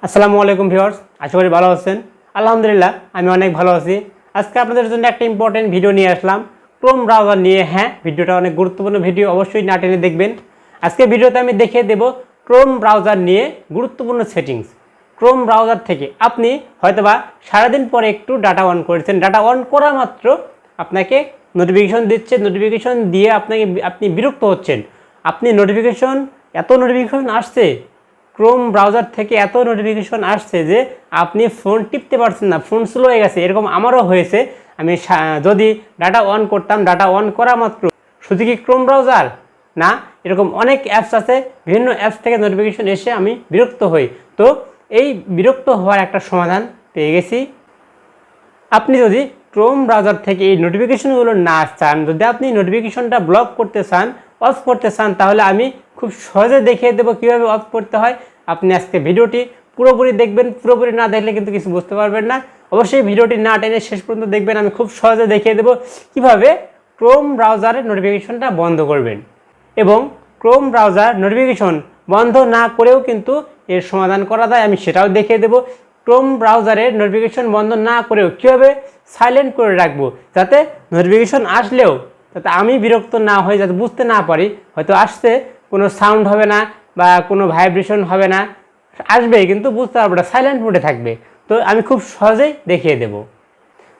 আসসালামু আলাইকুম ভিউয়ার্স, আশা করি ভালো আছেন। আলহামদুলিল্লাহ আমি অনেক ভালো আছি। আজকে আপনাদের জন্য একটা ইম্পর্টেন্ট ভিডিও নিয়ে আসলাম ক্রোম ব্রাউজার নিয়ে। হ্যাঁ, ভিডিওটা অনেক গুরুত্বপূর্ণ ভিডিও, অবশ্যই না টেনে দেখবেন। আজকে ভিডিওতে আমি দেখিয়ে দেব ক্রোম ব্রাউজার নিয়ে গুরুত্বপূর্ণ সেটিংস। ক্রোম ব্রাউজার থেকে আপনি হয়তোবা সারাদিন পরে একটু ডাটা অন করেছেন, ডাটা অন করা মাত্র আপনাকে নোটিফিকেশন দিচ্ছে, নোটিফিকেশন দিয়ে আপনি বিরক্ত হচ্ছেন। আপনি এত নোটিফিকেশন আসছে ক্রোম ব্রাউজার থেকে, এত নোটিফিকেশন আসছে যে আপনি ফোন টিপতে পারছেন না, ফোন স্লো হয়ে গেছে। এরকম আমারও হয়েছে। আমি যদি ডাটা অন করতাম, ডাটা অন করা মাত্র শুধু কি ক্রোম ব্রাউজার না, এরকম অনেক অ্যাপস আছে, বিভিন্ন অ্যাপস থেকে নোটিফিকেশন এসে আমি বিরক্ত হই। তো এই বিরক্ত হওয়ার একটা সমাধান পেয়ে গেছি। আপনি যদি ক্রোম ব্রাউজার থেকে এই নোটিফিকেশনগুলো না চান, যদি আপনি নোটিফিকেশনটা ব্লক করতে চান, অফ করতে চান, তাহলে আমি খুব সহজে দেখিয়ে দেবো কীভাবে অফ করতে হয়। আপনি আজকে ভিডিওটি পুরোপুরি দেখবেন, পুরোপুরি না দেখলে কিন্তু কিছু বুঝতে পারবেন না। অবশ্যই ভিডিওটি না টেনে শেষ পর্যন্ত দেখবেন। আমি খুব সহজে দেখিয়ে দেবো কীভাবে ক্রোম ব্রাউজারের নোটিফিকেশনটা বন্ধ করবেন, এবং ক্রোম ব্রাউজার নোটিফিকেশন বন্ধ না করেও কিন্তু এর সমাধান করা যায়, আমি সেটাও দেখিয়ে দেবো। ক্রোম ব্রাউজারের নোটিফিকেশন বন্ধ না করেও কীভাবে সাইলেন্ট করে রাখবো, যাতে নোটিফিকেশন আসলেও যাতে আমি বিরক্ত না হই, যাতে বুঝতে না পারি। হয়তো আসছে, কোনো সাউন্ড হবে না বা কোনো ভাইব্রেশন হবে না, আসবে কিন্তু বুঝতে পারবো না, সাইলেন্ট মোডে থাকবে। তো আমি খুব সহজেই দেখিয়ে দেব।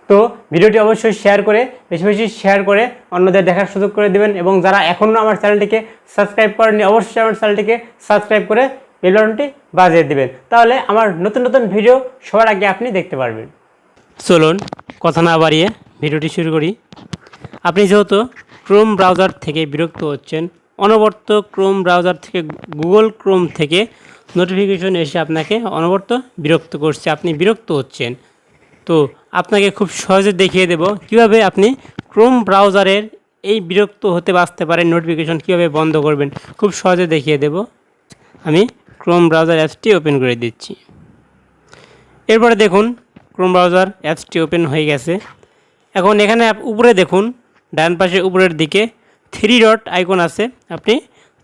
তো ভিডিওটি অবশ্যই শেয়ার করে, বেশি বেশি শেয়ার করে অন্যদের দেখার সুযোগ করে দেবেন। এবং যারা এখনও আমার চ্যানেলটিকে সাবস্ক্রাইব করেননি, অবশ্যই আমার চ্যানেলটিকে সাবস্ক্রাইব করে বেল বাটনটি বাজিয়ে দেবেন, তাহলে আমার নতুন নতুন ভিডিও সবার আগে আপনি দেখতে পারবেন। চলুন কথা না বাড়িয়ে ভিডিওটি শুরু করি। আপনি যেহেতু ক্রোম ব্রাউজার থেকে বিরক্ত হচ্ছেন, অনবরত ক্রোম ব্রাউজার থেকে, গুগল ক্রোম থেকে নোটিফিকেশন এসে আপনাকে অনবরত বিরক্ত করছে, আপনি বিরক্ত হচ্ছেন, তো আপনাকে খুব সহজে দেখিয়ে দেব কিভাবে আপনি ক্রোম ব্রাউজারের এই বিরক্ত হতে বাঁচতে পারেন, নোটিফিকেশন কীভাবে বন্ধ করবেন খুব সহজে দেখিয়ে দেব। আমি ক্রোম ব্রাউজার অ্যাপসটি ওপেন করে দিচ্ছি। এরপরে দেখুন ক্রোম ব্রাউজার অ্যাপসটি ওপেন হয়ে গেছে। এখন এখানে উপরে দেখুন, ডান পাশে উপরের দিকে 3 ডট আইকন আছে, আপনি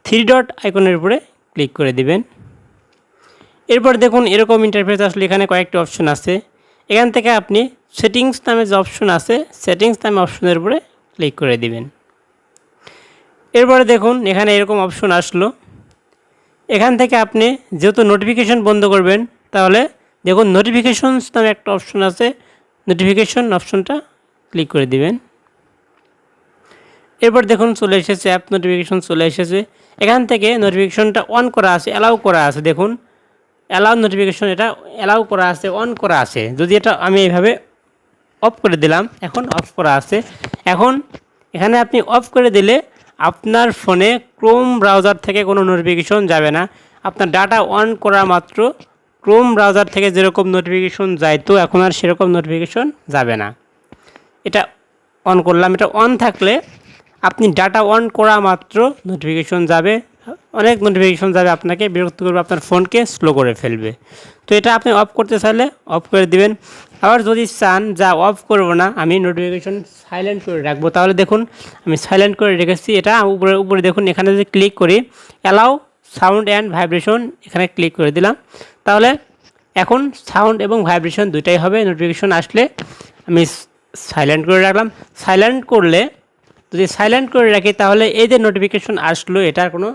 3 ডট আইকনের উপরে ক্লিক করে দিবেন। এরপর দেখুন এরকম ইন্টারফেস আসলে এখানে কয়েকটি অপশন আছে। এখান থেকে আপনি সেটিংস নামে যে অপশন আছে, সেটিংস নামে অপশনের উপরে ক্লিক করে দিবেন। এরপরে দেখুন এখানে এরকম অপশন আসলো। এখান থেকে আপনি যেহেতু নোটিফিকেশন বন্ধ করবেন, তাহলে দেখুন নোটিফিকেশনস নামে একটা অপশন আছে, নোটিফিকেশন অপশনটা ক্লিক করে দিবেন। এরপর দেখুন চলে এসেছে, অ্যাপ নোটিফিকেশন চলে এসেছে। এখান থেকে নোটিফিকেশনটা অন করা আছে, অ্যালাউ করা আছে, দেখুন অ্যালাউ নোটিফিকেশন, এটা অ্যালাউ করা আছে, অন করা আছে। যদি এটা আমি এইভাবে অফ করে দিলাম, এখন অফ করা আছে। এখন এখানে আপনি অফ করে দিলে আপনার ফোনে ক্রোম ব্রাউজার থেকে কোনো নোটিফিকেশন যাবে না। আপনার ডাটা অন করা মাত্র ক্রোম ব্রাউজার থেকে যেরকম নোটিফিকেশন যায়, তো এখন আর সেরকম নোটিফিকেশন যাবে না। এটা অন করলাম, এটা অন থাকলে আপনি ডাটা অন করা মাত্র নোটিফিকেশন যাবে, অনেক নোটিফিকেশন যাবে, আপনাকে বিরক্ত করবে, আপনার ফোনকে স্লো করে ফেলবে। তো এটা আপনি অফ করতে চাইলে অফ করে দিবেন। আবার যদি চান যা অফ করব না, আমি নোটিফিকেশন সাইলেন্ট করে রাখবো, তাহলে দেখুন আমি সাইলেন্ট করে রেখেছি। এটা উপরে দেখুন, এখানে যদি ক্লিক করি অ্যালাউ সাউন্ড অ্যান্ড ভাইব্রেশন, এখানে ক্লিক করে দিলাম, তাহলে এখন সাউন্ড এবং ভাইব্রেশন দুইটাই হবে। নোটিফিকেশন আসলে আমি সাইলেন্ট করে রাখলাম। সাইলেন্ট করলে, যদি সাইলেন্ট করে রাখি, তাহলে এই যে নোটিফিকেশন আসলো এটার কোনো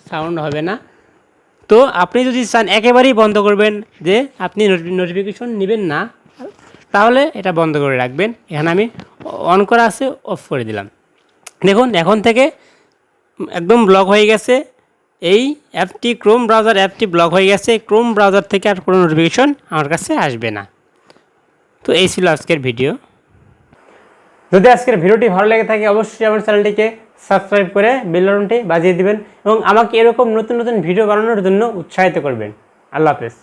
সাউন্ড হবে না। তো আপনি যদি চান একেবারেই বন্ধ করবেন, যে আপনি নোটিফিকেশন নেবেন না, তাহলে এটা বন্ধ করে রাখবেন। এখানে আমি অন করা আছে, অফ করে দিলাম। দেখুন এখন থেকে একদম ব্লক হয়ে গেছে এই অ্যাপটি, ক্রোম ব্রাউজার অ্যাপটি ব্লক হয়ে গেছে। ক্রোম ব্রাউজার থেকে আর কোনো নোটিফিকেশন আমার কাছে আসবে না। তো এই ছিল আজকের ভিডিও। যদি আজকের ভিডিওটি ভালো লেগে থাকে, অবশ্যই আমার চ্যানেলটিকে সাবস্ক্রাইব করে বেল বাটনটি বাজিয়ে দিবেন এবং আমাকে এরকম নতুন নতুন ভিডিও বানানোর জন্য উৎসাহিত করবেন। আল্লাহ হাফেজ।